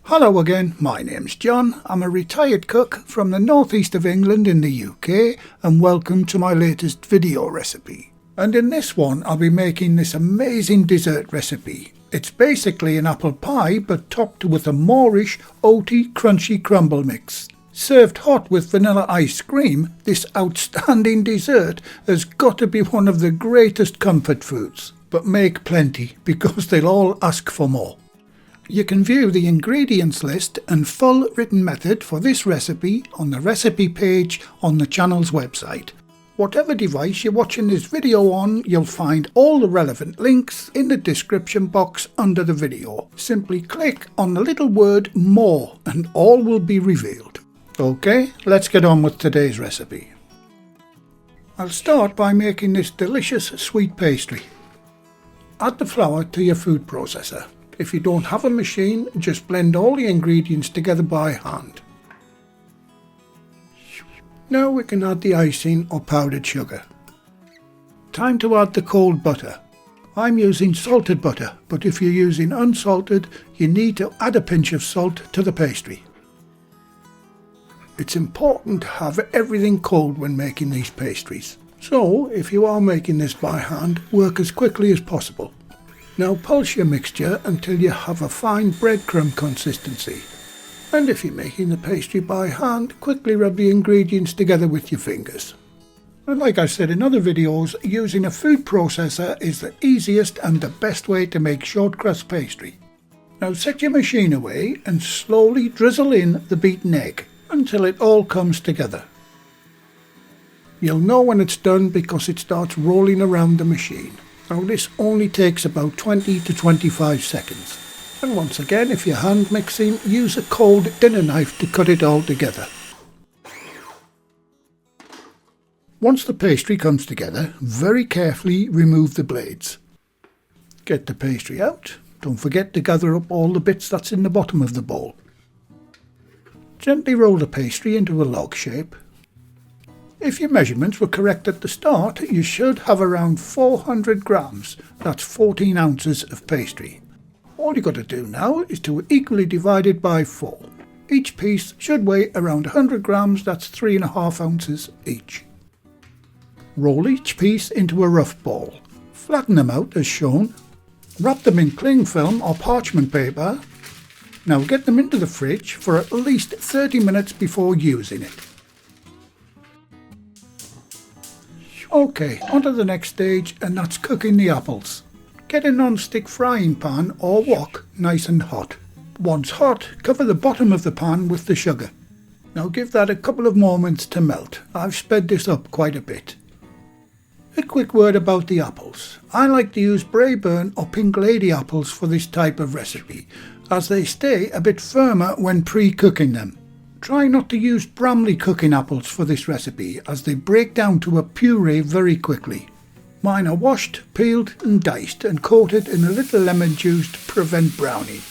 Hello again, my name's John. I'm a retired cook from the northeast of England in the UK, and welcome to my latest video recipe. And in this one I'll be making this amazing dessert recipe. It's basically an apple pie but topped with a Moorish, oaty, crunchy crumble mix. Served hot with vanilla ice cream, this outstanding dessert has got to be one of the greatest comfort foods. But make plenty, because they'll all ask for more. You can view the ingredients list and full written method for this recipe on the recipe page on the channel's website. Whatever device you're watching this video on, you'll find all the relevant links in the description box under the video. Simply click on the little word more and all will be revealed. Okay, let's get on with today's recipe. I'll start by making this delicious sweet pastry. Add the flour to your food processor. If you don't have a machine, just blend all the ingredients together by hand. Now we can add the icing or powdered sugar. Time to add the cold butter. I'm using salted butter, but if you're using unsalted, you need to add a pinch of salt to the pastry. It's important to have everything cold when making these pastries. So, if you are making this by hand, work as quickly as possible. Now pulse your mixture until you have a fine breadcrumb consistency. And if you're making the pastry by hand, quickly rub the ingredients together with your fingers. And like I said in other videos, using a food processor is the easiest and the best way to make short crust pastry. Now set your machine away and slowly drizzle in the beaten egg until it all comes together. You'll know when it's done because it starts rolling around the machine. Now this only takes about 20 to 25 seconds. And once again, if you're hand mixing, use a cold dinner knife to cut it all together. Once the pastry comes together, very carefully remove the blades. Get the pastry out. Don't forget to gather up all the bits that's in the bottom of the bowl. Gently roll the pastry into a log shape. If your measurements were correct at the start, you should have around 400 grams, that's 14 ounces of pastry. All you got to do now is to equally divide it by 4. Each piece should weigh around 100 grams, that's 3.5 ounces each. Roll each piece into a rough ball. Flatten them out as shown. Wrap them in cling film or parchment paper. Now get them into the fridge for at least 30 minutes before using it. Okay, on to the next stage, and that's cooking the apples. Get a non-stick frying pan or wok nice and hot. Once hot, cover the bottom of the pan with the sugar. Now give that a couple of moments to melt. I've sped this up quite a bit. A quick word about the apples. I like to use Braeburn or Pink Lady apples for this type of recipe, as they stay a bit firmer when pre-cooking them. Try not to use Bramley cooking apples for this recipe, as they break down to a puree very quickly. Mine are washed, peeled and diced and coated in a little lemon juice to prevent browning.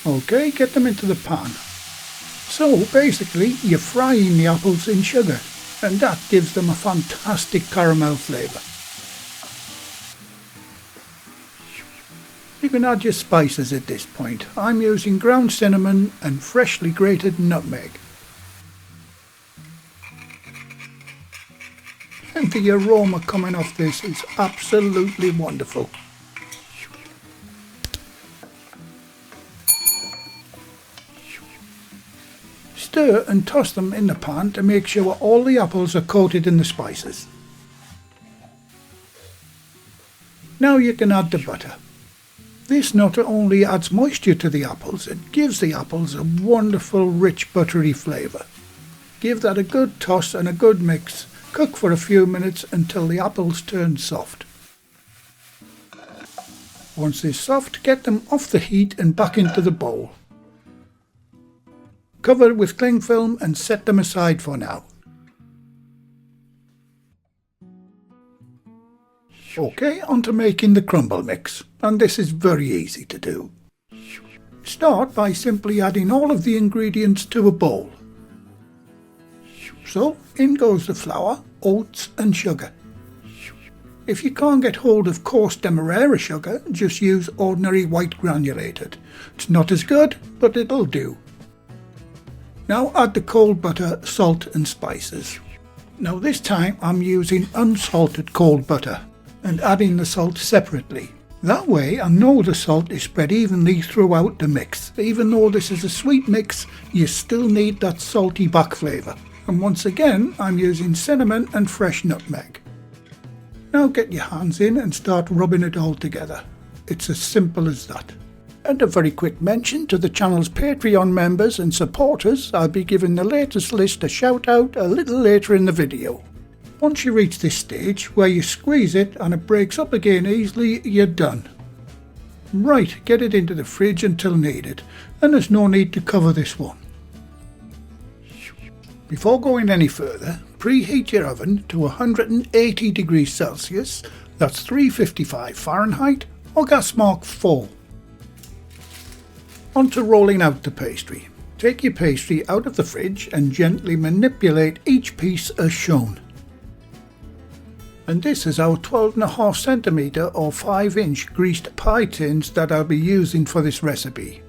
Okay, get them into the pan. So basically you're frying the apples in sugar, and that gives them a fantastic caramel flavour. You can add your spices at this point. I'm using ground cinnamon and freshly grated nutmeg. And the aroma coming off this is absolutely wonderful. Stir and toss them in the pan to make sure all the apples are coated in the spices. Now you can add the butter. This not only adds moisture to the apples, it gives the apples a wonderful rich buttery flavour. Give that a good toss and a good mix. Cook for a few minutes until the apples turn soft. Once they're soft, get them off the heat and back into the bowl. Cover with cling film and set them aside for now. Okay, on to making the crumble mix, and this is very easy to do. Start by simply adding all of the ingredients to a bowl. So in goes the flour, oats and sugar. If you can't get hold of coarse demerara sugar, just use ordinary white granulated. It's not as good, but it'll do. Now add the cold butter, salt and spices. Now this time I'm using unsalted cold butter and adding the salt separately. That way I know the salt is spread evenly throughout the mix. Even though this is a sweet mix, you still need that salty back flavour. And once again I'm using cinnamon and fresh nutmeg. Now get your hands in and start rubbing it all together. It's as simple as that. And a very quick mention to the channel's Patreon members and supporters. I'll be giving the latest list a shout out a little later in the video. Once you reach this stage where you squeeze it and it breaks up again easily, you're done. Right, get it into the fridge until needed, and there's no need to cover this one. Before going any further, preheat your oven to 180 degrees Celsius, that's 355 Fahrenheit, or gas mark 4. On to rolling out the pastry. Take your pastry out of the fridge and gently manipulate each piece as shown. And this is our 12.5cm or 5-inch greased pie tins that I'll be using for this recipe.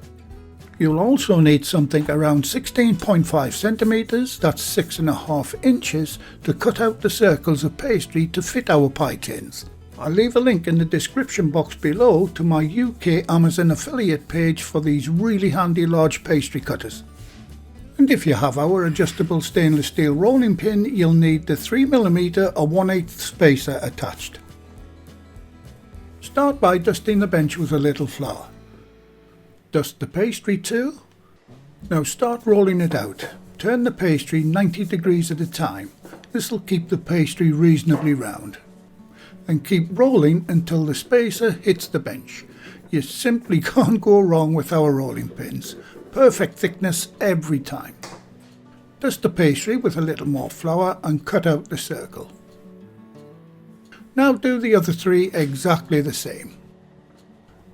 You'll also need something around 16.5cm, that's 6.5 inches, to cut out the circles of pastry to fit our pie tins. I'll leave a link in the description box below to my UK Amazon affiliate page for these really handy large pastry cutters. And if you have our adjustable stainless steel rolling pin, you'll need the 3mm or 1/8 spacer attached. Start by dusting the bench with a little flour. Dust the pastry too. Now start rolling it out. Turn the pastry 90 degrees at a time. This will keep the pastry reasonably round. And keep rolling until the spacer hits the bench. You simply can't go wrong with our rolling pins. Perfect thickness every time. Dust the pastry with a little more flour and cut out the circle. Now do the other three exactly the same.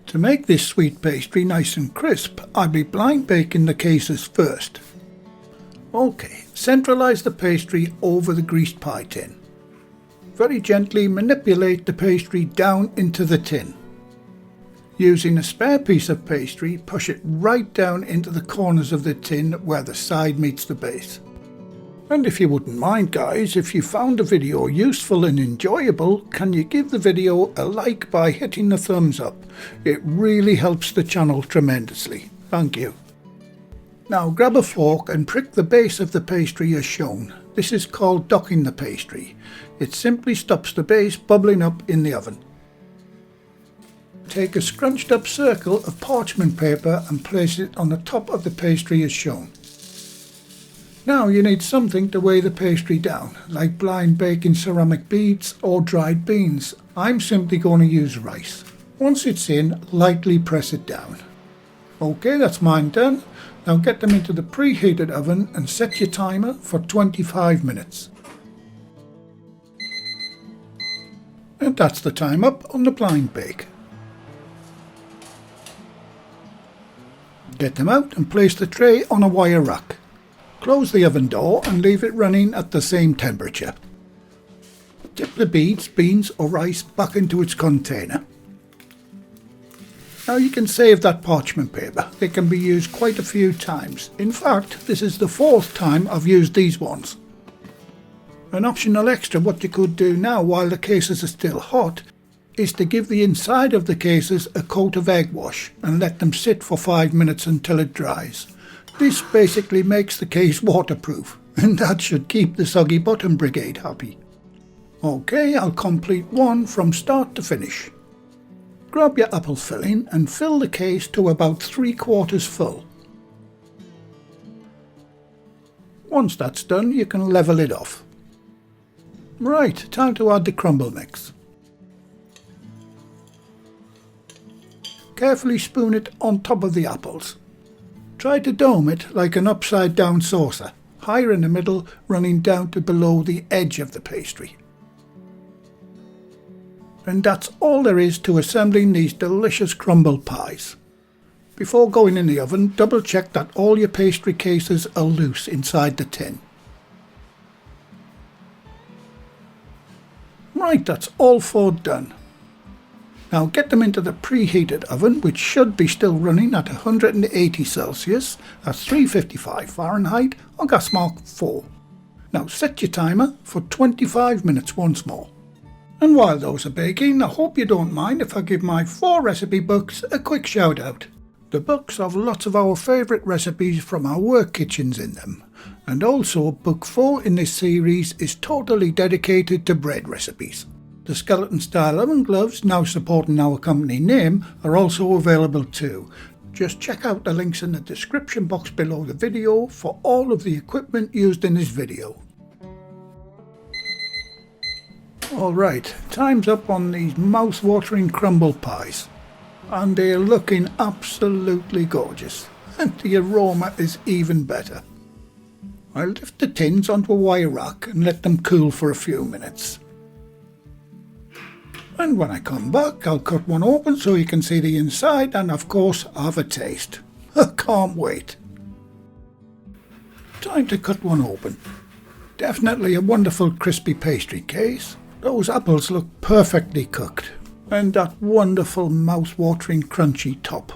To make this sweet pastry nice and crisp, I'll be blind baking the cases first. Okay, centralise the pastry over the greased pie tin. Very gently manipulate the pastry down into the tin. Using a spare piece of pastry, push it right down into the corners of the tin where the side meets the base. And if you wouldn't mind guys, if you found the video useful and enjoyable, can you give the video a like by hitting the thumbs up? It really helps the channel tremendously. Thank you. Now grab a fork and prick the base of the pastry as shown. This is called docking the pastry. It simply stops the base bubbling up in the oven. Take a scrunched up circle of parchment paper and place it on the top of the pastry as shown. Now you need something to weigh the pastry down, like blind baking ceramic beads or dried beans. I'm simply going to use rice. Once it's in, lightly press it down. Okay, that's mine done. Now get them into the preheated oven and set your timer for 25 minutes. And that's the time up on the blind bake. Get them out and place the tray on a wire rack. Close the oven door and leave it running at the same temperature. Dip the beads, beans or rice back into its container. Now you can save that parchment paper. It can be used quite a few times. In fact, this is the 4th time I've used these ones. An optional extra what you could do now while the cases are still hot is to give the inside of the cases a coat of egg wash and let them sit for 5 minutes until it dries. This basically makes the case waterproof, and that should keep the soggy bottom brigade happy. Okay, I'll complete one from start to finish. Grab your apple filling and fill the case to about 3/4 full. Once that's done, you can level it off. Right, time to add the crumble mix. Carefully spoon it on top of the apples. Try to dome it like an upside down saucer, higher in the middle, running down to below the edge of the pastry. And that's all there is to assembling these delicious crumble pies. Before going in the oven, double check that all your pastry cases are loose inside the tin. Right, that's all 4 done. Now get them into the preheated oven, which should be still running at 180 Celsius at 355 Fahrenheit on gas mark 4. Now set your timer for 25 minutes once more. And while those are baking, I hope you don't mind if I give my 4 recipe books a quick shout out. The books have lots of our favourite recipes from our work kitchens in them. And also book 4 in this series is totally dedicated to bread recipes. The skeleton style oven gloves, now supporting our company name, are also available too. Just check out the links in the description box below the video for all of the equipment used in this video. Alright, time's up on these mouth-watering crumble pies. And they're looking absolutely gorgeous. And the aroma is even better. I'll lift the tins onto a wire rack and let them cool for a few minutes. And when I come back, I'll cut one open so you can see the inside and of course have a taste. I can't wait. Time to cut one open. Definitely a wonderful crispy pastry case. Those apples look perfectly cooked. And that wonderful mouth-watering crunchy top.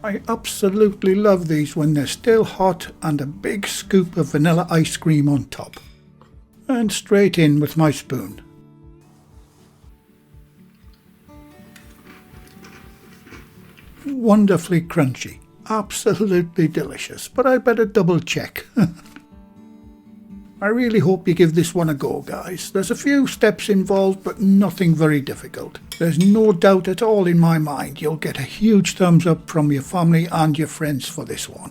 I absolutely love these when they're still hot and a big scoop of vanilla ice cream on top. And straight in with my spoon. Wonderfully crunchy, absolutely delicious, but I better double check. I really hope you give this one a go, guys. There's a few steps involved, but nothing very difficult. There's no doubt at all in my mind you'll get a huge thumbs up from your family and your friends for this one.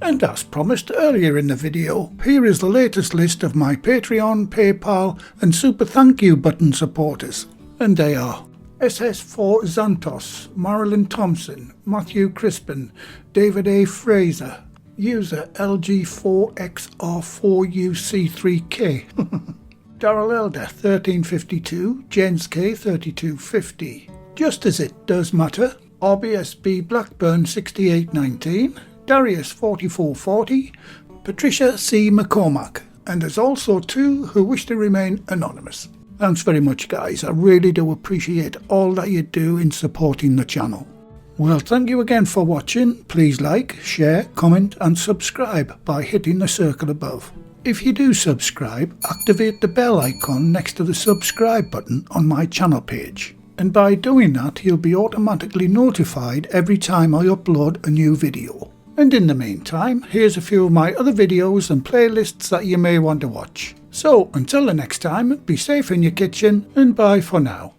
And as promised earlier in the video, here is the latest list of my Patreon, PayPal and Super Thank You button supporters. And they are SS4 Xantos, Marilyn Thompson, Matthew Crispin, David A. Fraser, user LG4XR4UC3K, Darrell Elder 1352, Jens K 3250, Just As It Does Matter, RBSB Blackburn 6819, Darius 4440, Patricia C. McCormack, and there's also 2 who wish to remain anonymous. Thanks very much, guys. I really do appreciate all that you do in supporting the channel. Well, thank you again for watching. Please like, share, comment and subscribe by hitting the circle above. If you do subscribe, activate the bell icon next to the subscribe button on my channel page. And by doing that, you'll be automatically notified every time I upload a new video. And in the meantime, here's a few of my other videos and playlists that you may want to watch. So, until the next time, be safe in your kitchen and bye for now.